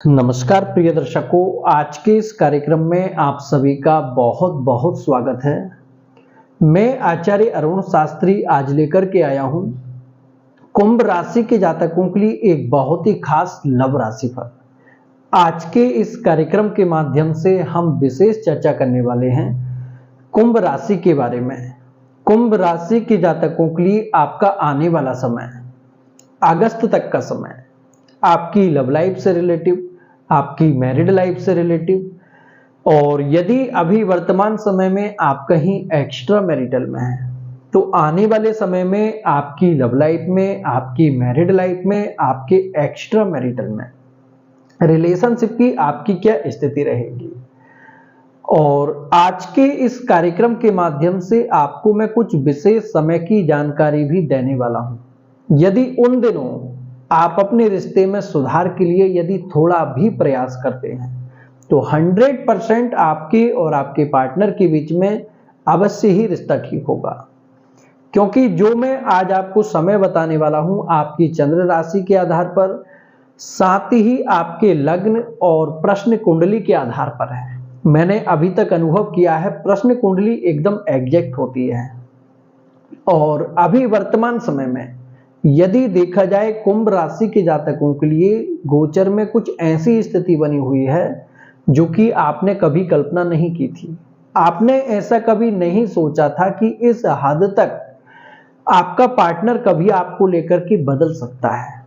नमस्कार प्रिय दर्शकों, आज के इस कार्यक्रम में आप सभी का बहुत बहुत स्वागत है। मैं आचार्य अरुण शास्त्री आज लेकर के आया हूं कुंभ राशि के जातकों के लिए एक बहुत ही खास लव राशि पर। आज के इस कार्यक्रम के माध्यम से हम विशेष चर्चा करने वाले हैं कुंभ राशि के बारे में। कुंभ राशि के जातकों के लिए आपका आने वाला समय, अगस्त तक का समय, आपकी लव लाइफ से रिलेटिव, आपकी मैरिड लाइफ से रिलेटिव, और यदि अभी वर्तमान समय में आप कहीं एक्स्ट्रा मैरिटल में हैं तो आने वाले समय में आपकी लव लाइफ में, आपकी मैरिड लाइफ में, आपके एक्स्ट्रा मैरिटल में रिलेशनशिप की आपकी क्या स्थिति रहेगी। और आज के इस कार्यक्रम के माध्यम से आपको मैं कुछ विशेष समय की जानकारी भी देने वाला हूं। यदि उन दिनों आप अपने रिश्ते में सुधार के लिए यदि थोड़ा भी प्रयास करते हैं तो 100% आपके और आपके पार्टनर के बीच में अवश्य ही रिश्ता ठीक होगा। क्योंकि जो मैं आज आपको समय बताने वाला हूं आपकी चंद्र राशि के आधार पर, साथ ही आपके लग्न और प्रश्न कुंडली के आधार पर है। मैंने अभी तक अनुभव किया है प्रश्न कुंडली एकदम एग्जैक्ट होती है। और अभी वर्तमान समय में यदि देखा जाए कुंभ राशि के जातकों के लिए गोचर में कुछ ऐसी स्थिति बनी हुई है जो कि आपने कभी कल्पना नहीं की थी। आपने ऐसा कभी नहीं सोचा था कि इस हद तक आपका पार्टनर कभी आपको लेकर के बदल सकता है।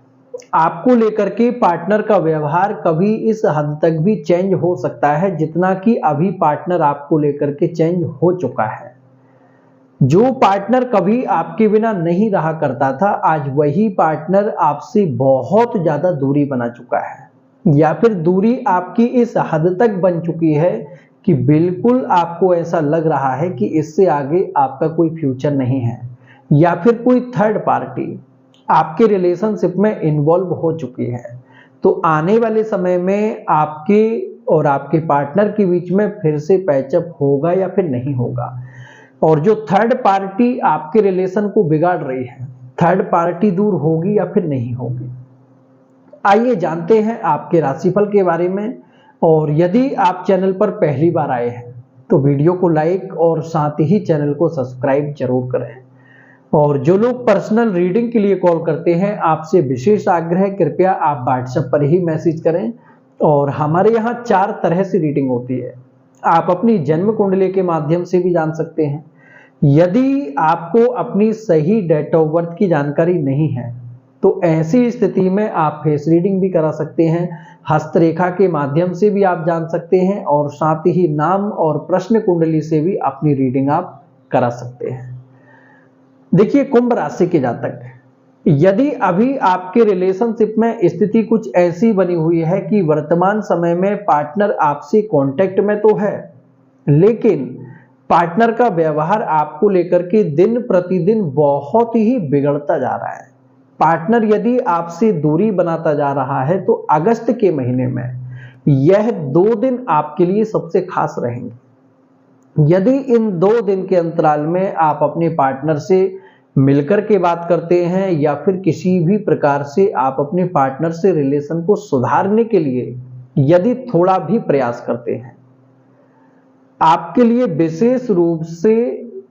आपको लेकर के पार्टनर का व्यवहार कभी इस हद तक भी चेंज हो सकता है जितना कि अभी पार्टनर आपको लेकर के चेंज हो चुका है। जो पार्टनर कभी आपके बिना नहीं रहा करता था, आज वही पार्टनर आपसे बहुत ज्यादा दूरी बना चुका है, या फिर दूरी आपकी इस हद तक बन चुकी है कि बिल्कुल आपको ऐसा लग रहा है कि इससे आगे आपका कोई फ्यूचर नहीं है, या फिर कोई थर्ड पार्टी आपके रिलेशनशिप में इन्वॉल्व हो चुकी है। तो आने वाले समय में आपके और आपके पार्टनर के बीच में फिर से पैचअप होगा या फिर नहीं होगा। और जो थर्ड पार्टी आपके रिलेशन को बिगाड़ रही है, थर्ड पार्टी दूर होगी या फिर नहीं होगी। आइए जानते हैं आपके राशिफल के बारे में। और यदि आप चैनल पर पहली बार आए हैं तो वीडियो को लाइक और साथ ही चैनल को सब्सक्राइब जरूर करें। और जो लोग पर्सनल रीडिंग के लिए कॉल करते हैं, आपसे विशेष आग्रह, कृपया आप व्हाट्सएप पर ही मैसेज करें। और हमारे यहाँ 4 तरह से रीडिंग होती है। आप अपनी जन्म कुंडली के माध्यम से भी जान सकते हैं। यदि आपको अपनी सही डेट ऑफ बर्थ की जानकारी नहीं है तो ऐसी स्थिति में आप फेस रीडिंग भी करा सकते हैं, हस्तरेखा के माध्यम से भी आप जान सकते हैं, और साथ ही नाम और प्रश्न कुंडली से भी अपनी रीडिंग आप करा सकते हैं। देखिए, कुंभ राशि के जातक, यदि अभी आपके रिलेशनशिप में स्थिति कुछ ऐसी बनी हुई है कि वर्तमान समय में पार्टनर आपसे कांटेक्ट में तो है, लेकिन पार्टनर का व्यवहार आपको लेकर के दिन प्रतिदिन बहुत ही बिगड़ता जा रहा है। पार्टनर यदि आपसे दूरी बनाता जा रहा है तो अगस्त के महीने में यह 2 दिन आपके लिए सबसे खास रहेंगे। यदि इन 2 दिन के अंतराल में आप अपने पार्टनर से मिलकर के बात करते हैं, या फिर किसी भी प्रकार से आप अपने पार्टनर से रिलेशन को सुधारने के लिए यदि थोड़ा भी प्रयास करते हैं, आपके लिए विशेष रूप से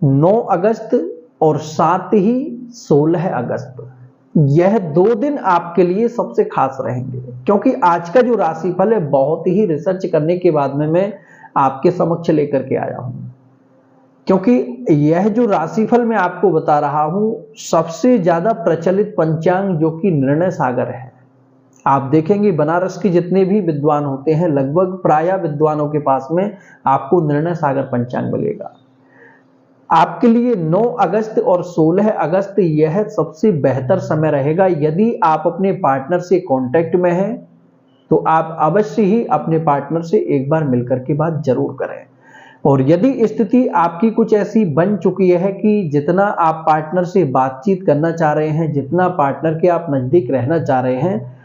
9 अगस्त और साथ ही 16 अगस्त, यह 2 दिन आपके लिए सबसे खास रहेंगे। क्योंकि आज का जो राशिफल है बहुत ही रिसर्च करने के बाद में मैं आपके समक्ष लेकर के आया हूं। क्योंकि यह जो राशिफल मैं आपको बता रहा हूं, सबसे ज्यादा प्रचलित पंचांग जो कि निर्णय सागर है। आप देखेंगे बनारस के जितने भी विद्वान होते हैं, लगभग प्राय विद्वानों के पास में आपको निर्णय सागर पंचांग मिलेगा। आपके लिए 9 अगस्त और 16 अगस्त यह सबसे बेहतर समय रहेगा। यदि आप अपने पार्टनर से कांटेक्ट में हैं तो आप अवश्य ही अपने पार्टनर से एक बार मिलकर के बात जरूर करें। और यदि स्थिति आपकी कुछ ऐसी बन चुकी है कि जितना आप पार्टनर से बातचीत करना चाह रहे हैं, जितना पार्टनर के आप नजदीक रहना चाह रहे हैं,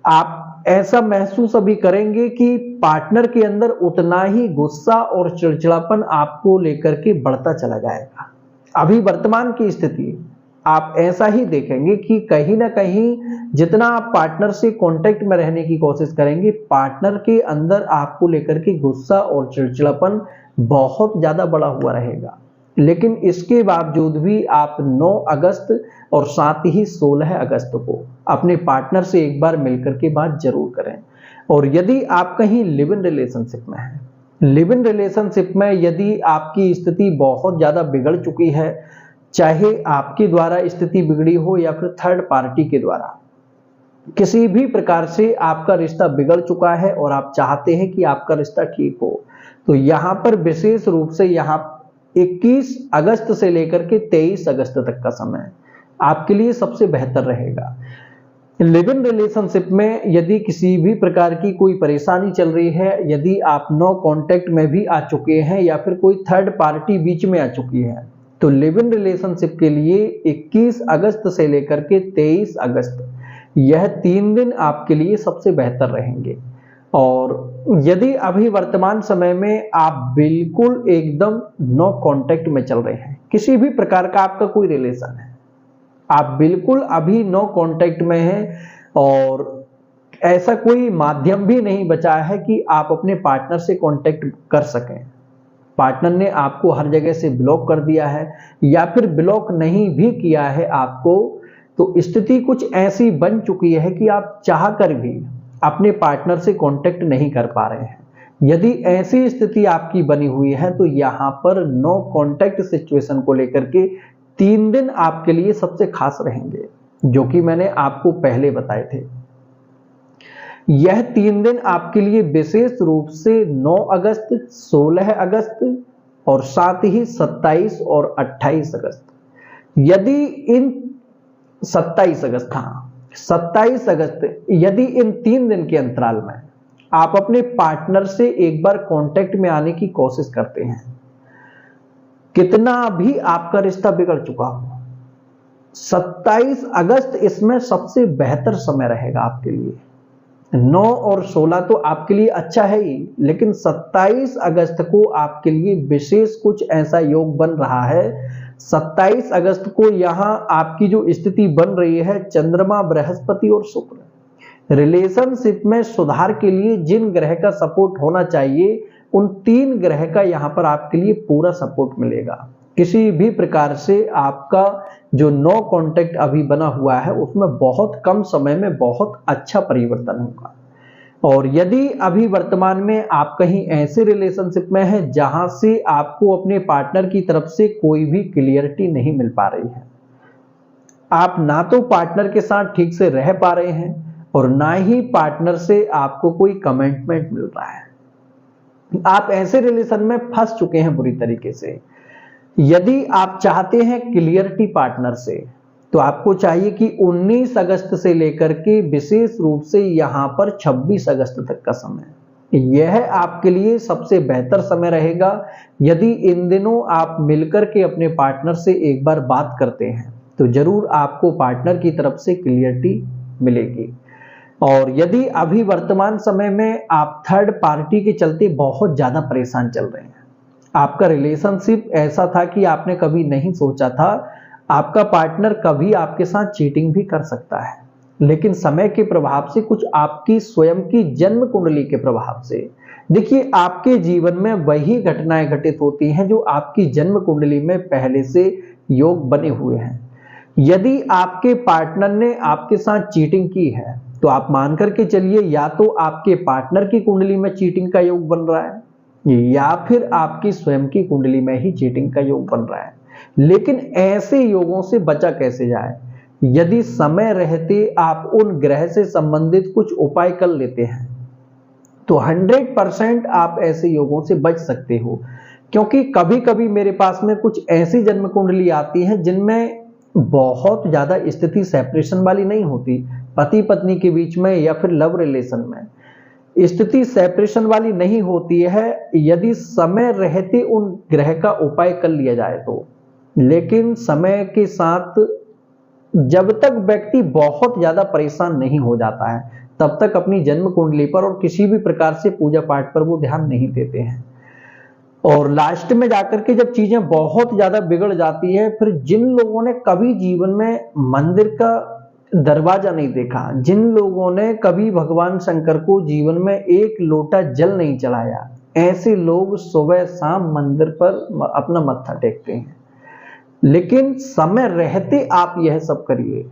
आप ऐसा महसूस अभी करेंगे कि पार्टनर के अंदर उतना ही गुस्सा और चिड़चिड़ापन आपको लेकर के बढ़ता चला जाएगा। अभी वर्तमान की स्थिति आप ऐसा ही देखेंगे कि कहीं ना कहीं जितना आप पार्टनर से कांटेक्ट में रहने की कोशिश करेंगे, पार्टनर के अंदर आपको लेकर के गुस्सा और चिड़चिड़ापन बहुत ज्यादा बढ़ा हुआ रहेगा। लेकिन इसके बावजूद भी आप 9 अगस्त और साथ ही 16 अगस्त को अपने पार्टनर से एक बार मिलकर के बात जरूर करें। और यदि आप कहीं लिव इन रिलेशनशिप में हैं, लिव इन रिलेशनशिप में यदि आपकी स्थिति बहुत ज्यादा बिगड़ चुकी है, चाहे आपके द्वारा स्थिति बिगड़ी हो या फिर थर्ड पार्टी के द्वारा, किसी भी प्रकार से आपका रिश्ता बिगड़ चुका है और आप चाहते हैं कि आपका रिश्ता ठीक हो, तो यहां पर विशेष रूप से यहां 21 अगस्त से लेकर के 23 अगस्त तक का समय आपके लिए सबसे बेहतर रहेगा। लिव इन रिलेशनशिप में यदि किसी भी प्रकार की कोई परेशानी चल रही है, यदि आप नो कांटेक्ट में भी आ चुके हैं या फिर कोई थर्ड पार्टी बीच में आ चुकी है, तो लिव इन रिलेशनशिप के लिए 21 अगस्त से लेकर के 23 अगस्त यह 3 दिन आपके लिए सबसे बेहतर रहेंगे। और यदि अभी वर्तमान समय में आप बिल्कुल एकदम नो कांटेक्ट में चल रहे हैं, किसी भी प्रकार का आपका कोई रिलेशन है, आप बिल्कुल अभी नो कांटेक्ट में हैं और ऐसा कोई माध्यम भी नहीं बचा है कि आप अपने पार्टनर से कांटेक्ट कर सकें, पार्टनर ने आपको हर जगह से ब्लॉक कर दिया है या फिर ब्लॉक नहीं भी किया है आपको, तो स्थिति कुछ ऐसी बन चुकी है कि आप चाहकर भी अपने पार्टनर से कांटेक्ट नहीं कर पा रहे हैं। यदि ऐसी स्थिति आपकी बनी हुई है तो यहां पर नो कांटेक्ट सिचुएशन को लेकर के 3 दिन आपके लिए सबसे खास रहेंगे, जो कि मैंने आपको पहले बताए थे। यह 3 दिन आपके लिए विशेष रूप से 9 अगस्त, 16 अगस्त और साथ ही 27 और 28 अगस्त, यदि इन 27 अगस्त, हाँ 27 अगस्त, यदि इन 3 दिन के अंतराल में आप अपने पार्टनर से एक बार कांटेक्ट में आने की कोशिश करते हैं, कितना भी आपका रिश्ता बिगड़ चुका हो, 27 अगस्त इसमें सबसे बेहतर समय रहेगा आपके लिए। 9 और 16 तो आपके लिए अच्छा है ही, लेकिन 27 अगस्त को आपके लिए विशेष कुछ ऐसा योग बन रहा है। 27 अगस्त को यहां आपकी जो स्थिति बन रही है, चंद्रमा, बृहस्पति और शुक्र, रिलेशनशिप में सुधार के लिए जिन ग्रह का सपोर्ट होना चाहिए, उन 3 ग्रह का यहां पर आपके लिए पूरा सपोर्ट मिलेगा। किसी भी प्रकार से आपका जो नो कांटेक्ट अभी बना हुआ है उसमें बहुत कम समय में बहुत अच्छा परिवर्तन होगा। और यदि अभी वर्तमान में आप कहीं ऐसे रिलेशनशिप में हैं जहां से आपको अपने पार्टनर की तरफ से कोई भी क्लियरिटी नहीं मिल पा रही है, आप ना तो पार्टनर के साथ ठीक से रह पा रहे हैं और ना ही पार्टनर से आपको कोई कमिटमेंट मिल रहा है, आप ऐसे रिलेशन में फंस चुके हैं बुरी तरीके से। यदि आप चाहते हैं क्लियरिटी पार्टनर से, तो आपको चाहिए कि 19 अगस्त से लेकर के विशेष रूप से यहां पर 26 अगस्त तक का समय, यह आपके लिए सबसे बेहतर समय रहेगा। यदि इन दिनों आप मिलकर के अपने पार्टनर से एक बार बात करते हैं तो जरूर आपको पार्टनर की तरफ से क्लियरिटी मिलेगी। और यदि अभी वर्तमान समय में आप थर्ड पार्टी के चलते बहुत ज्यादा परेशान चल रहे हैं, आपका रिलेशनशिप ऐसा था कि आपने कभी नहीं सोचा था आपका पार्टनर कभी आपके साथ चीटिंग भी कर सकता है, लेकिन समय के प्रभाव से, कुछ आपकी स्वयं की जन्म कुंडली के प्रभाव से, देखिए आपके जीवन में वही घटनाएं घटित होती हैं जो आपकी जन्म कुंडली में पहले से योग बने हुए हैं। यदि आपके पार्टनर ने आपके साथ चीटिंग की है तो आप मान करके चलिए या तो आपके पार्टनर की कुंडली में चीटिंग का योग बन रहा है या फिर आपकी स्वयं की कुंडली में ही चीटिंग का योग बन रहा है। लेकिन ऐसे योगों से बचा कैसे जाए? यदि समय रहते आप उन ग्रह से संबंधित कुछ उपाय कर लेते हैं तो 100% आप ऐसे योगों से बच सकते हो। क्योंकि कभी कभी मेरे पास में कुछ ऐसी जन्म कुंडली आती है जिनमें बहुत ज्यादा स्थिति सेपरेशन वाली नहीं होती, पति पत्नी के बीच में या फिर लव रिलेशन में स्थिति सेपरेशन वाली नहीं होती है, यदि समय रहते उन ग्रह का उपाय कर लिया जाए तो। लेकिन समय के साथ जब तक व्यक्ति बहुत ज्यादा परेशान नहीं हो जाता है तब तक अपनी जन्म कुंडली पर और किसी भी प्रकार से पूजा पाठ पर वो ध्यान नहीं देते हैं। और लास्ट में जाकर के जब चीजें बहुत ज्यादा बिगड़ जाती है, फिर जिन लोगों ने कभी जीवन में मंदिर का दरवाजा नहीं देखा, जिन लोगों ने कभी भगवान शंकर को जीवन में एक लोटा जल नहीं चढ़ाया, ऐसे लोग सुबह शाम मंदिर पर अपना मत्था टेकते हैं। लेकिन समय रहते आप यह सब करिए।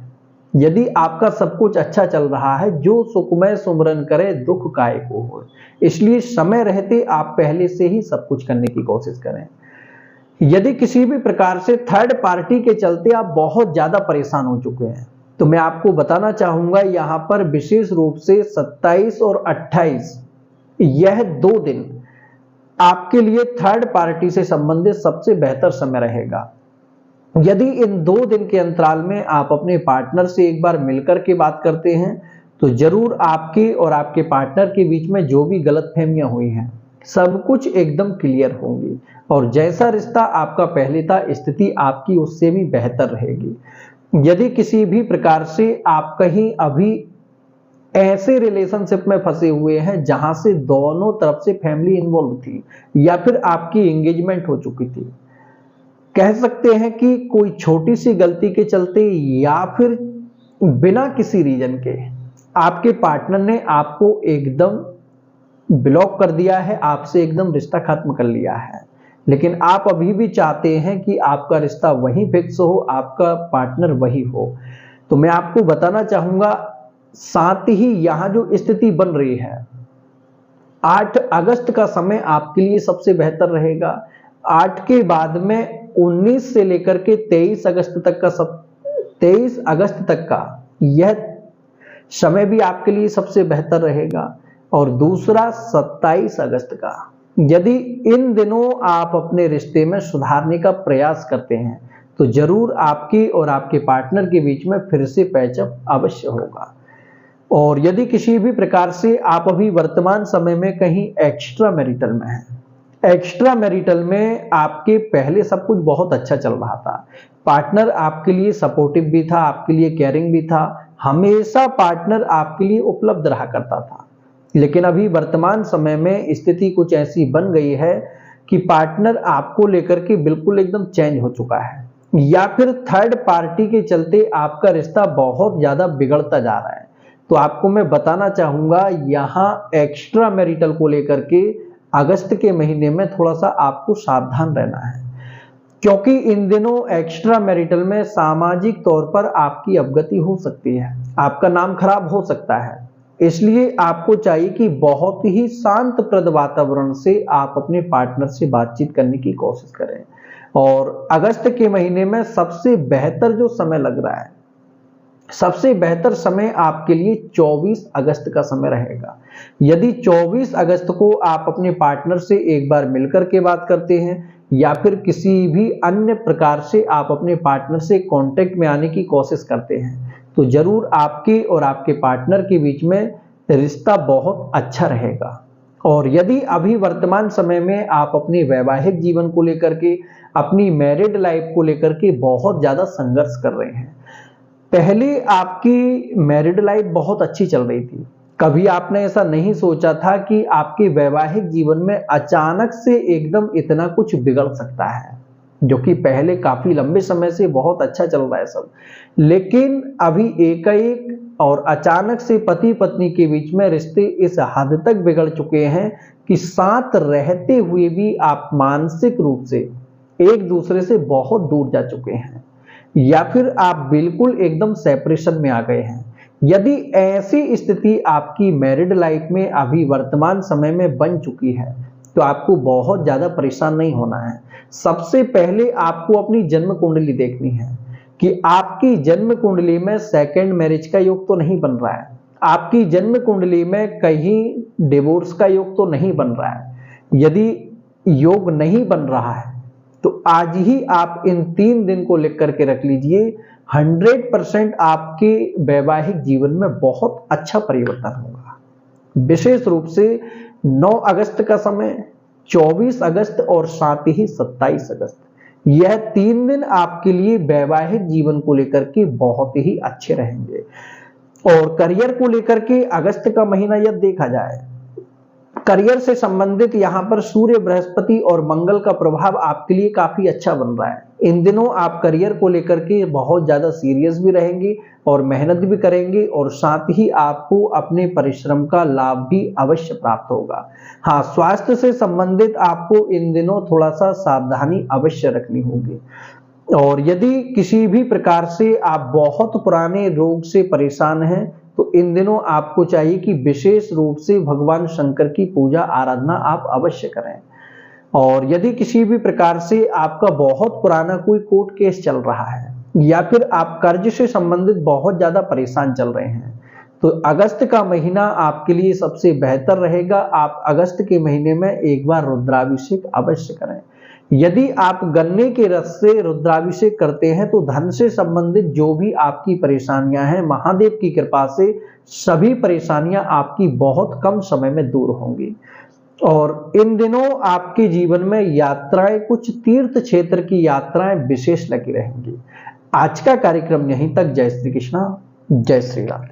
यदि आपका सब कुछ अच्छा चल रहा है, जो सुखमय सुमरन करे दुख काहे को होए। इसलिए समय रहते आप पहले से ही सब कुछ करने की कोशिश करें। यदि किसी भी प्रकार से थर्ड पार्टी के चलते आप बहुत ज्यादा परेशान हो चुके हैं, तो मैं आपको बताना चाहूंगा यहां पर विशेष रूप से 27 और 28 यह 2 दिन आपके लिए थर्ड पार्टी से संबंधित सबसे बेहतर समय रहेगा। यदि इन 2 दिन के अंतराल में आप अपने पार्टनर से एक बार मिलकर के बात करते हैं, तो जरूर आपके और आपके पार्टनर के बीच में जो भी गलतफहमियां हुई हैं, सब कुछ एकदम क्लियर होंगी और जैसा रिश्ता आपका पहले था, स्थिति आपकी उससे भी बेहतर रहेगी। यदि किसी भी प्रकार से आप कहीं अभी ऐसे रिलेशनशिप में फंसे हुए हैं जहां से दोनों तरफ से फैमिली इन्वॉल्व थी या फिर आपकी एंगेजमेंट हो चुकी थी, कह सकते हैं कि कोई छोटी सी गलती के चलते या फिर बिना किसी रीजन के आपके पार्टनर ने आपको एकदम ब्लॉक कर दिया है, आपसे एकदम रिश्ता खत्म कर लिया है, लेकिन आप अभी भी चाहते हैं कि आपका रिश्ता वहीं फिक्स हो, आपका पार्टनर वही हो, तो मैं आपको बताना चाहूंगा, साथ ही यहां जो स्थिति बन रही है, 8 अगस्त का समय आपके लिए सबसे बेहतर रहेगा। 8 के बाद में 19 से लेकर के 23 अगस्त तक का 23 अगस्त तक का यह समय भी आपके लिए सबसे बेहतर रहेगा और दूसरा 27 अगस्त का। यदि इन दिनों आप अपने रिश्ते में सुधारने का प्रयास करते हैं, तो जरूर आपके और आपके पार्टनर के बीच में फिर से पैचअप अवश्य होगा। और यदि किसी भी प्रकार से आप अभी वर्तमान समय में कहीं एक्स्ट्रा मैरिटल में हैं, एक्स्ट्रा मैरिटल में आपके पहले सब कुछ बहुत अच्छा चल रहा था, पार्टनर आपके लिए सपोर्टिव भी था, आपके लिए केयरिंग भी था, हमेशा पार्टनर आपके लिए उपलब्ध रहा करता था, लेकिन अभी वर्तमान समय में स्थिति कुछ ऐसी बन गई है कि पार्टनर आपको लेकर के बिल्कुल एकदम चेंज हो चुका है या फिर थर्ड पार्टी के चलते आपका रिश्ता बहुत ज्यादा बिगड़ता जा रहा है। तो आपको मैं बताना चाहूंगा, यहां एक्स्ट्रा मैरिटल को लेकर के अगस्त के महीने में थोड़ा सा आपको सावधान रहना है, क्योंकि इन दिनों एक्स्ट्रा मैरिटल में सामाजिक तौर पर आपकी अवगति हो सकती है, आपका नाम खराब हो सकता है। इसलिए आपको चाहिए कि बहुत ही शांतप्रद वातावरण से आप अपने पार्टनर से बातचीत करने की कोशिश करें। और अगस्त के महीने में सबसे बेहतर जो समय लग रहा है, सबसे बेहतर समय आपके लिए 24 अगस्त का समय रहेगा। यदि 24 अगस्त को आप अपने पार्टनर से एक बार मिलकर के बात करते हैं या फिर किसी भी अन्य प्रकार से आप अपने पार्टनर से कांटेक्ट में आने की कोशिश करते हैं, तो जरूर आपके और आपके पार्टनर के बीच में रिश्ता बहुत अच्छा रहेगा। और यदि अभी वर्तमान समय में आप अपने वैवाहिक जीवन को लेकर के, अपनी मैरिड लाइफ को लेकर के बहुत ज्यादा संघर्ष कर रहे हैं, पहले आपकी मैरिड लाइफ बहुत अच्छी चल रही थी, कभी आपने ऐसा नहीं सोचा था कि आपके वैवाहिक जीवन में अचानक से एकदम इतना कुछ बिगड़ सकता है, जो कि पहले काफी लंबे समय से बहुत अच्छा चल रहा है सब, लेकिन अभी एकाएक और अचानक से पति पत्नी के बीच में रिश्ते इस हद तक बिगड़ चुके हैं कि साथ रहते हुए भी आप मानसिक रूप से एक दूसरे से बहुत दूर जा चुके हैं या फिर आप बिल्कुल एकदम सेपरेशन में आ गए हैं। यदि ऐसी स्थिति आपकी मैरिड लाइफ में अभी वर्तमान समय में बन चुकी है, तो आपको बहुत ज्यादा परेशान नहीं होना है। सबसे पहले आपको अपनी जन्म कुंडली देखनी है कि आपकी जन्म कुंडली में सेकंड मैरिज का योग तो नहीं बन रहा है, आपकी जन्म कुंडली में कहीं डिवोर्स का योग तो नहीं बन रहा है। यदि योग नहीं बन रहा है, तो आज ही आप इन 3 दिन को लिख करके रख लीजिए, 100% आपके वैवाहिक जीवन में बहुत अच्छा परिवर्तन होगा। विशेष रूप से 9 अगस्त का समय, 24 अगस्त और साथ ही 27 अगस्त, यह 3 दिन आपके लिए वैवाहिक जीवन को लेकर के बहुत ही अच्छे रहेंगे। और करियर को लेकर के अगस्त का महीना यदि देखा जाए, करियर से संबंधित यहाँ पर सूर्य, बृहस्पति और मंगल का प्रभाव आपके लिए काफी अच्छा बन रहा है। इन दिनों आप करियर को लेकर के बहुत ज्यादा सीरियस भी रहेंगे और मेहनत भी करेंगे और साथ ही आपको अपने परिश्रम का लाभ भी अवश्य प्राप्त होगा। हाँ, स्वास्थ्य से संबंधित आपको इन दिनों थोड़ा सा सावधानी अवश्य रखनी होगी। और यदि किसी भी प्रकार से आप बहुत पुराने रोग से परेशान हैं तो इन दिनों आपको चाहिए कि विशेष रूप से भगवान शंकर की पूजा आराधना आप अवश्य करें। और यदि किसी भी प्रकार से आपका बहुत पुराना कोई कोर्ट केस चल रहा है या फिर आप कर्ज से संबंधित बहुत ज्यादा परेशान चल रहे हैं तो अगस्त का महीना आपके लिए सबसे बेहतर रहेगा। आप अगस्त के महीने में एक बार रुद्राभिषेक अवश्य करें। यदि आप गन्ने के रस से रुद्राभिषेक करते हैं तो धन से संबंधित जो भी आपकी परेशानियां हैं, महादेव की कृपा से सभी परेशानियां आपकी बहुत कम समय में दूर होंगी। और इन दिनों आपके जीवन में यात्राएं, कुछ तीर्थ क्षेत्र की यात्राएं विशेष लगी रहेंगी। आज का कार्यक्रम यहीं तक। जय श्री कृष्णा, जय श्री राम।